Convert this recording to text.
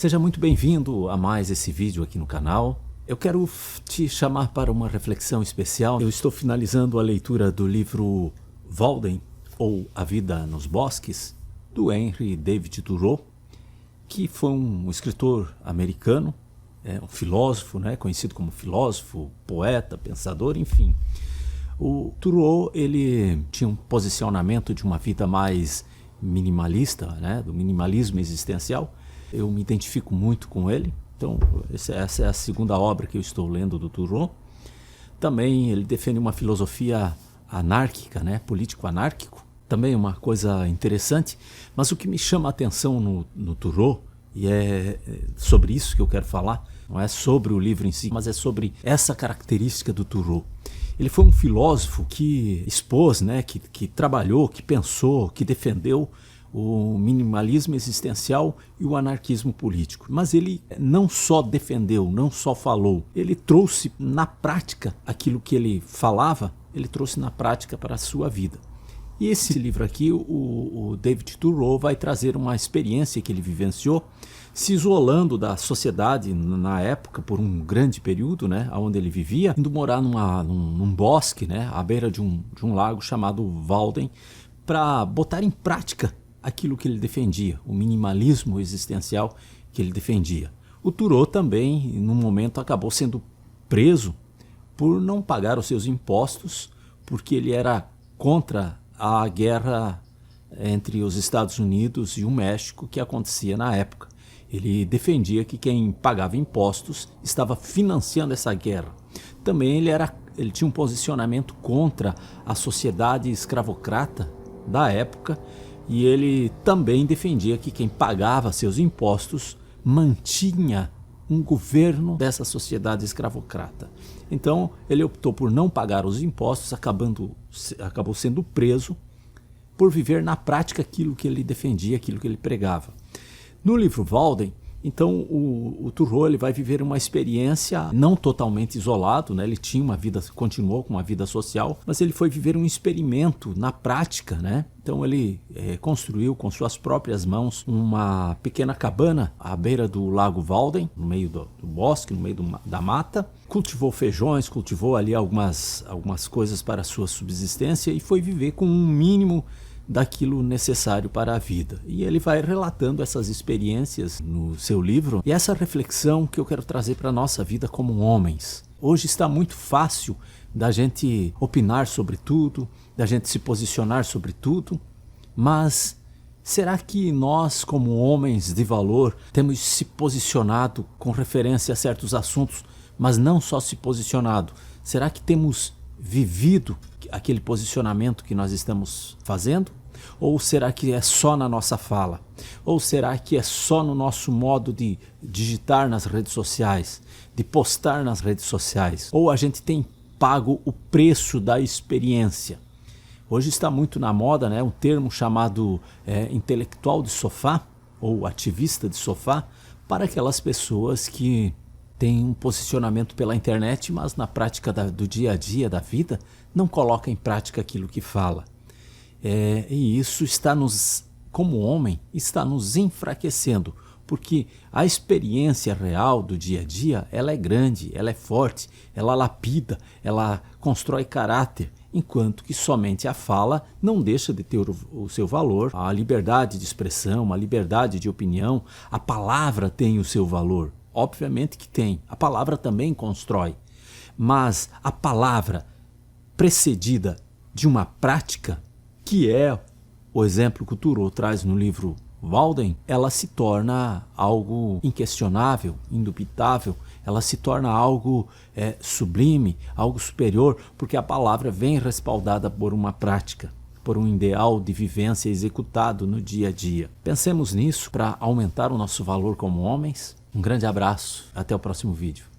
Seja muito bem-vindo a mais esse vídeo aqui no canal. Eu quero te chamar para uma reflexão especial. Eu estou finalizando a leitura do livro Walden, ou A Vida nos Bosques, do Henry David Thoreau, que foi um escritor americano, um filósofo, conhecido como filósofo, poeta, pensador, enfim. O Thoreau, ele tinha um posicionamento de uma vida mais minimalista, do minimalismo existencial. Eu me identifico muito com ele. Então, essa é a segunda obra que eu estou lendo do Thoreau. Também ele defende uma filosofia anárquica, político-anárquico. Também uma coisa interessante. Mas o que me chama a atenção no Thoreau, e é sobre isso que eu quero falar, não é sobre o livro em si, mas é sobre essa característica do Thoreau. Ele foi um filósofo que expôs, que trabalhou, que pensou, que defendeu o minimalismo existencial e o anarquismo político. Mas ele não só defendeu, não só falou, ele trouxe na prática aquilo que ele falava, ele trouxe na prática para a sua vida. E esse livro aqui, o David Thoreau vai trazer uma experiência que ele vivenciou, se isolando da sociedade na época por um grande período, onde ele vivia, indo morar num bosque, à beira de um lago chamado Walden, para botar em prática aquilo que ele defendia, o minimalismo existencial que ele defendia. O Thoreau também, num momento, acabou sendo preso por não pagar os seus impostos, porque ele era contra a guerra entre os Estados Unidos e o México que acontecia na época. Ele defendia que quem pagava impostos estava financiando essa guerra. Também ele tinha um posicionamento contra a sociedade escravocrata da época, e ele também defendia que quem pagava seus impostos mantinha um governo dessa sociedade escravocrata. Então ele optou por não pagar os impostos, acabou sendo preso por viver na prática aquilo que ele defendia, aquilo que ele pregava. No livro Walden, então o Thoreau ele vai viver uma experiência não totalmente isolado, ele tinha uma vida, continuou com uma vida social, mas ele foi viver um experimento na prática, Então ele construiu com suas próprias mãos uma pequena cabana à beira do lago Walden, no meio do bosque, no meio da mata, cultivou feijões, cultivou ali algumas coisas para a sua subsistência e foi viver com um mínimo daquilo necessário para a vida. E ele vai relatando essas experiências no seu livro, e essa reflexão que eu quero trazer para a nossa vida como homens. Hoje está muito fácil da gente opinar sobre tudo, da gente se posicionar sobre tudo, mas será que nós, como homens de valor, temos se posicionado com referência a certos assuntos, mas não só se posicionado? Será que temos vivido aquele posicionamento que nós estamos fazendo? Ou será que é só na nossa fala? Ou será que é só no nosso modo de digitar nas redes sociais, de postar nas redes sociais? Ou a gente tem pago o preço da experiência? Hoje está muito na moda, um termo chamado intelectual de sofá, ou ativista de sofá, para aquelas pessoas que têm um posicionamento pela internet, mas na prática do dia a dia da vida não coloca em prática aquilo que fala. E isso como homem, está nos enfraquecendo, porque a experiência real do dia a dia, ela é grande, ela é forte, ela lapida, ela constrói caráter, enquanto que somente a fala não deixa de ter o seu valor, a liberdade de expressão, a liberdade de opinião, a palavra tem o seu valor, obviamente que tem, a palavra também constrói, mas a palavra precedida de uma prática, que é o exemplo que o Thoreau traz no livro Walden, ela se torna algo inquestionável, indubitável, ela se torna algo sublime, algo superior, porque a palavra vem respaldada por uma prática, por um ideal de vivência executado no dia a dia. Pensemos nisso para aumentar o nosso valor como homens. Um grande abraço, até o próximo vídeo.